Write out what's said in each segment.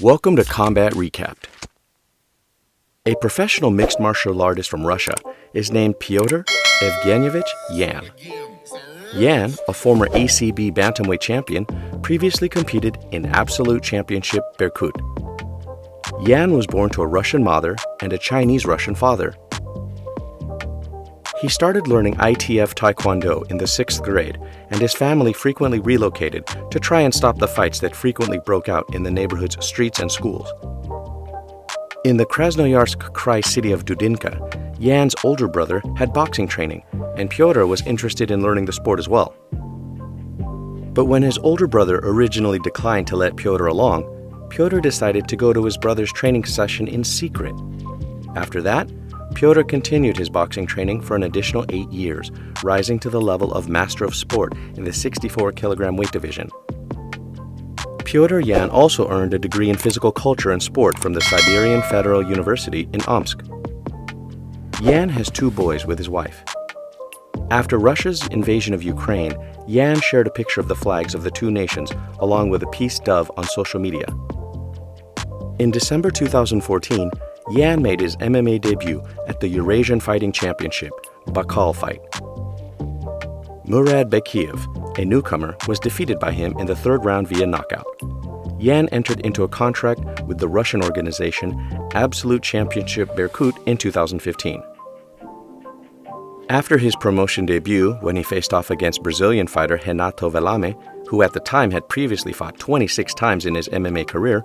Welcome to Combat Recapped. A professional mixed martial artist from Russia is named Petr Evgenyevich Yan. Yan, a former ACB Bantamweight Champion, previously competed in Absolute Championship Berkut. Yan was born to a Russian mother and a Chinese-Russian father. He started learning ITF Taekwondo in the 6th grade, and his family frequently relocated to try and stop the fights that frequently broke out in the neighborhood's streets and schools. In the Krasnoyarsk Krai city of Dudinka, Yan's older brother had boxing training, and Petr was interested in learning the sport as well. But when his older brother originally declined to let Petr along, Petr decided to go to his brother's training session in secret. After that, Petr continued his boxing training for an additional 8 years, rising to the level of Master of Sport in the 64-kilogram weight division. Petr Yan also earned a degree in physical culture and sport from the Siberian Federal University in Omsk. Yan has 2 boys with his wife. After Russia's invasion of Ukraine, Yan shared a picture of the flags of the 2 nations along with a peace dove on social media. In December 2014, Yan made his MMA debut at the Eurasian Fighting Championship, Baikal fight. Murad Bekiev, a newcomer, was defeated by him in the 3rd round via knockout. Yan entered into a contract with the Russian organization Absolute Championship Berkut in 2015. After his promotion debut, when he faced off against Brazilian fighter Renato Velame, who at the time had previously fought 26 times in his MMA career,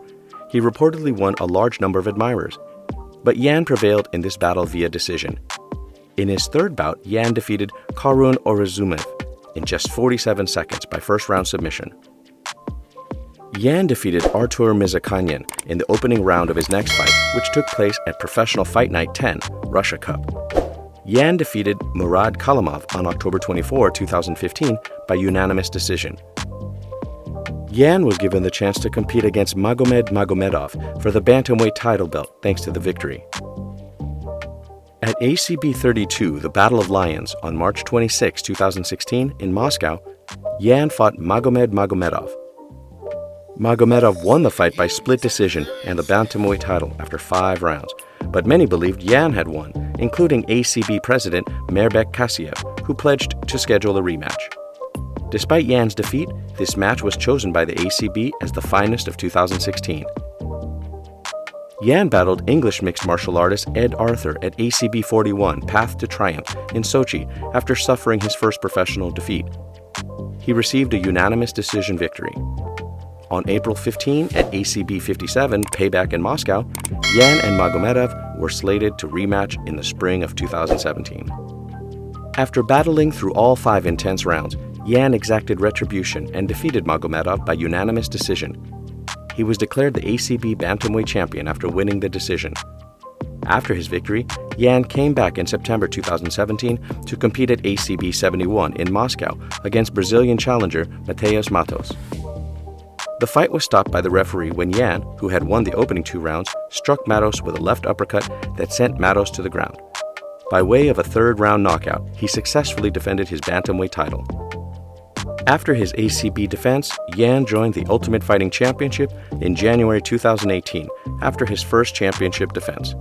he reportedly won a large number of admirers. But Yan prevailed in this battle via decision. In his 3rd bout, Yan defeated Karun Orazumev in just 47 seconds by first-round submission. Yan defeated Artur Mizakanyan in the opening round of his next fight, which took place at Professional Fight Night 10, Russia Cup. Yan defeated Murad Kalimov on October 24, 2015 by unanimous decision. Yan was given the chance to compete against Magomed Magomedov for the bantamweight title belt thanks to the victory. At ACB 32, the Battle of Lions, on March 26, 2016 in Moscow, Yan fought Magomed Magomedov. Magomedov won the fight by split decision and the bantamweight title after 5 rounds, but many believed Yan had won, including ACB president Merbek Kasiev, who pledged to schedule a rematch. Despite Yan's defeat, this match was chosen by the ACB as the finest of 2016. Yan battled English mixed martial artist Ed Arthur at ACB 41 Path to Triumph in Sochi after suffering his first professional defeat. He received a unanimous decision victory. On April 15 at ACB 57 Payback in Moscow, Yan and Magomedov were slated to rematch in the spring of 2017. After battling through all 5 intense rounds, Yan exacted retribution and defeated Magomedov by unanimous decision. He was declared the ACB Bantamweight Champion after winning the decision. After his victory, Yan came back in September 2017 to compete at ACB 71 in Moscow against Brazilian challenger Mateus Matos. The fight was stopped by the referee when Yan, who had won the opening 2 rounds, struck Matos with a left uppercut that sent Matos to the ground. By way of a 3rd round knockout, he successfully defended his bantamweight title. After his ACB defense, Yan joined the Ultimate Fighting Championship in January 2018 after his first championship defense.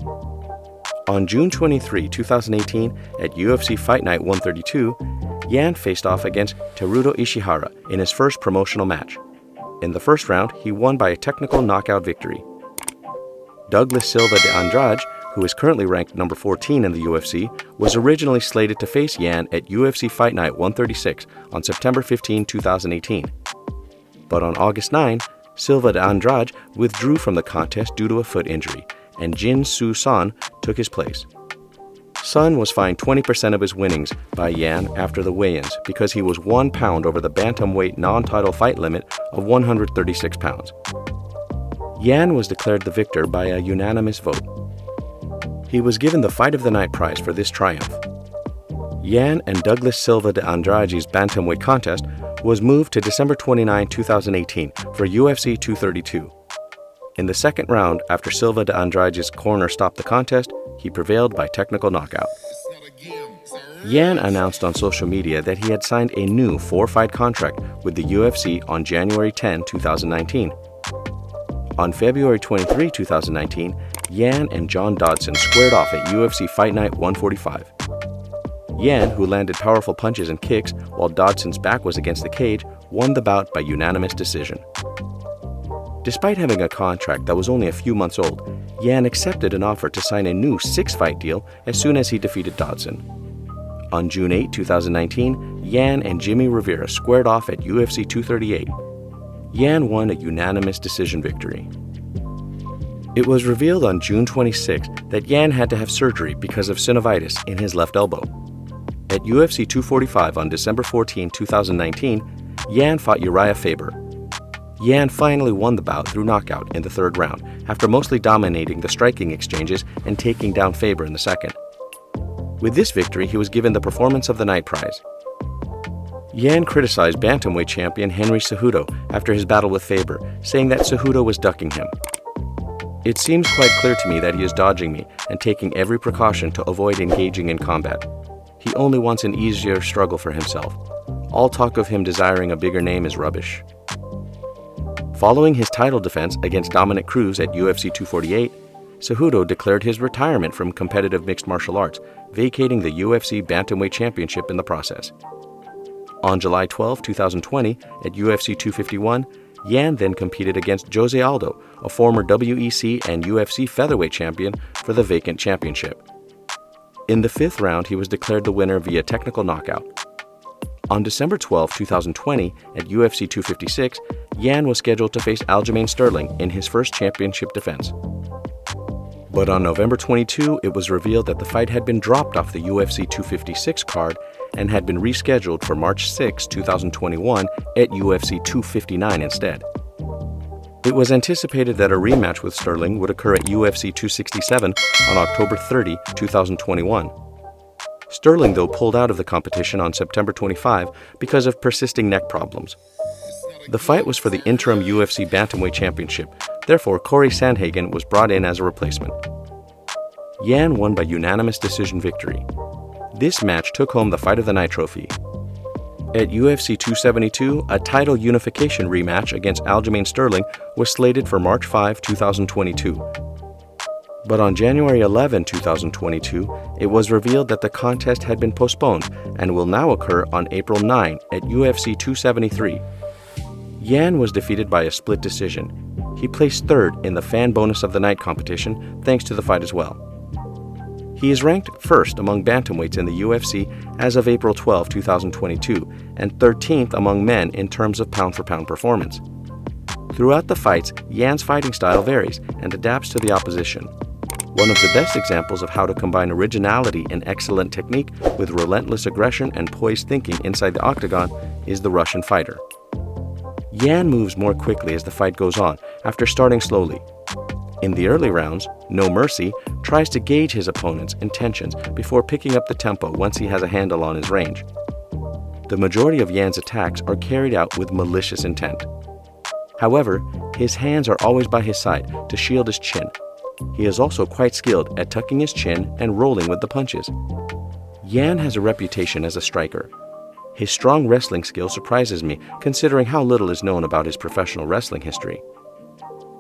On June 23, 2018, at UFC Fight Night 132, Yan faced off against Teruto Ishihara in his first promotional match. In the 1st round, he won by a technical knockout victory. Douglas Silva de Andrade, who is currently ranked number 14 in the UFC, was originally slated to face Yan at UFC Fight Night 136 on September 15, 2018. But on August 9, Silva de Andrade withdrew from the contest due to a foot injury, and Jin Soo Son took his place. Son was fined 20% of his winnings by Yan after the weigh-ins because he was 1 pound over the bantamweight non-title fight limit of 136 pounds. Yan was declared the victor by a unanimous vote. He was given the Fight of the Night prize for this triumph. Yan and Douglas Silva de Andrade's bantamweight contest was moved to December 29, 2018 for UFC 232. In the 2nd round, after Silva de Andrade's corner stopped the contest, he prevailed by technical knockout. Yan announced on social media that he had signed a new 4-fight contract with the UFC on January 10, 2019. On February 23, 2019, Yan and John Dodson squared off at UFC Fight Night 145. Yan, who landed powerful punches and kicks while Dodson's back was against the cage, won the bout by unanimous decision. Despite having a contract that was only a few months old, Yan accepted an offer to sign a new 6-fight deal as soon as he defeated Dodson. On June 8, 2019, Yan and Jimmy Rivera squared off at UFC 238. Yan won a unanimous decision victory. It was revealed on June 26 that Yan had to have surgery because of synovitis in his left elbow. At UFC 245 on December 14, 2019, Yan fought Uriah Faber. Yan finally won the bout through knockout in the third round after mostly dominating the striking exchanges and taking down Faber in the second. With this victory, he was given the Performance of the Night prize. Yan criticized Bantamweight champion Henry Cejudo after his battle with Faber, saying that Cejudo was ducking him. It seems quite clear to me that he is dodging me and taking every precaution to avoid engaging in combat. He only wants an easier struggle for himself. All talk of him desiring a bigger name is rubbish. Following his title defense against Dominic Cruz at UFC 248, Cejudo declared his retirement from competitive mixed martial arts, vacating the UFC Bantamweight Championship in the process. On July 12, 2020, at UFC 251, Yan then competed against Jose Aldo, a former WEC and UFC featherweight champion, for the vacant championship. In the 5th round, he was declared the winner via technical knockout. On December 12, 2020, at UFC 256, Yan was scheduled to face Aljamain Sterling in his first championship defense. But on November 22, it was revealed that the fight had been dropped off the UFC 256 card and had been rescheduled for March 6, 2021 at UFC 259 instead. It was anticipated that a rematch with Sterling would occur at UFC 267 on October 30, 2021. Sterling, though, pulled out of the competition on September 25 because of persisting neck problems. The fight was for the interim UFC Bantamweight Championship, therefore Corey Sandhagen was brought in as a replacement. Yan won by unanimous decision victory. This match took home the Fight of the Night trophy. At UFC 272, a title unification rematch against Aljamain Sterling was slated for March 5, 2022. But on January 11, 2022, it was revealed that the contest had been postponed and will now occur on April 9 at UFC 273. Yan was defeated by a split decision. He placed 3rd in the Fan Bonus of the Night competition thanks to the fight as well. He is ranked 1st among bantamweights in the UFC as of April 12, 2022, and 13th among men in terms of pound-for-pound performance. Throughout the fights, Yan's fighting style varies and adapts to the opposition. One of the best examples of how to combine originality and excellent technique with relentless aggression and poised thinking inside the octagon is the Russian fighter. Yan moves more quickly as the fight goes on, after starting slowly. In the early rounds, No Mercy tries to gauge his opponent's intentions before picking up the tempo once he has a handle on his range. The majority of Yan's attacks are carried out with malicious intent. However, his hands are always by his side to shield his chin. He is also quite skilled at tucking his chin and rolling with the punches. Yan has a reputation as a striker. His strong wrestling skill surprises me, considering how little is known about his professional wrestling history.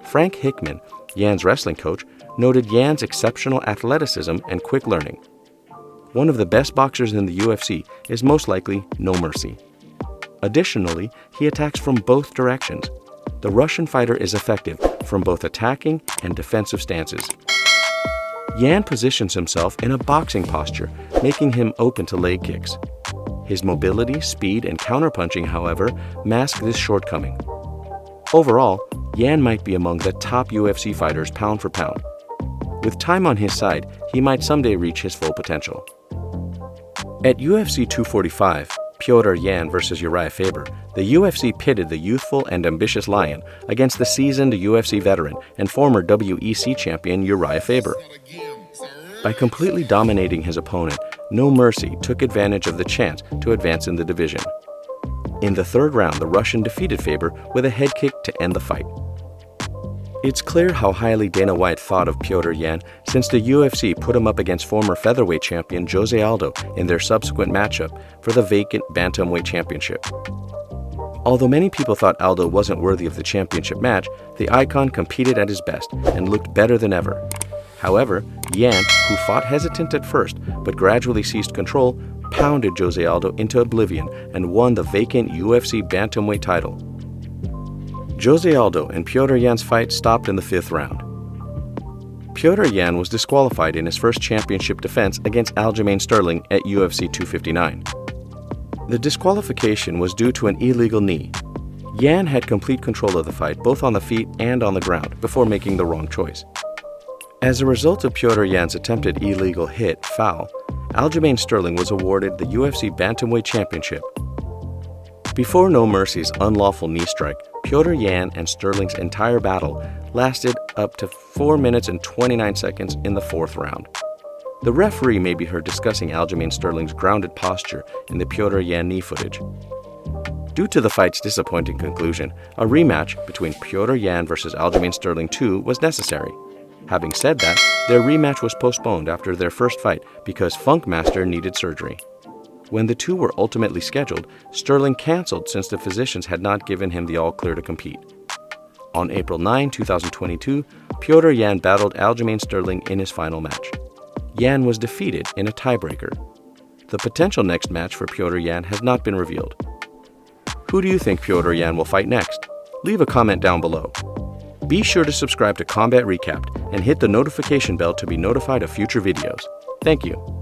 Frank Hickman, Yan's wrestling coach, noted Yan's exceptional athleticism and quick learning. One of the best boxers in the UFC is most likely No Mercy. Additionally, he attacks from both directions. The Russian fighter is effective from both attacking and defensive stances. Yan positions himself in a boxing posture, making him open to leg kicks. His mobility, speed, and counterpunching, however, mask this shortcoming. Overall, Yan might be among the top UFC fighters pound for pound. With time on his side, he might someday reach his full potential. At UFC 245, Petr Yan vs. Uriah Faber, the UFC pitted the youthful and ambitious Lion against the seasoned UFC veteran and former WEC champion Uriah Faber. By completely dominating his opponent, No Mercy took advantage of the chance to advance in the division. In the 3rd round, the Russian defeated Faber with a head kick to end the fight. It's clear how highly Dana White thought of Petr Yan since the UFC put him up against former featherweight champion Jose Aldo in their subsequent matchup for the vacant Bantamweight Championship. Although many people thought Aldo wasn't worthy of the championship match, the icon competed at his best and looked better than ever. However, Yan, who fought hesitant at first but gradually seized control, pounded Jose Aldo into oblivion and won the vacant UFC Bantamweight title. Jose Aldo and Petr Yan's fight stopped in the 5th round. Petr Yan was disqualified in his first championship defense against Aljamain Sterling at UFC 259. The disqualification was due to an illegal knee. Yan had complete control of the fight both on the feet and on the ground before making the wrong choice. As a result of Petr Yan's attempted illegal hit foul, Aljamain Sterling was awarded the UFC Bantamweight Championship. Before No Mercy's unlawful knee strike, Petr Yan and Sterling's entire battle lasted up to 4 minutes and 29 seconds in the 4th round. The referee may be heard discussing Aljamain Sterling's grounded posture in the Petr Yan knee footage. Due to the fight's disappointing conclusion, a rematch between Petr Yan vs. Aljamain Sterling 2 was necessary. Having said that, their rematch was postponed after their first fight because Funkmaster needed surgery. When the two were ultimately scheduled, Sterling canceled since the physicians had not given him the all-clear to compete. On April 9, 2022, Petr Yan battled Aljamain Sterling in his final match. Yan was defeated in a tiebreaker. The potential next match for Petr Yan has not been revealed. Who do you think Petr Yan will fight next? Leave a comment down below. Be sure to subscribe to Combat Recapped and hit the notification bell to be notified of future videos. Thank you.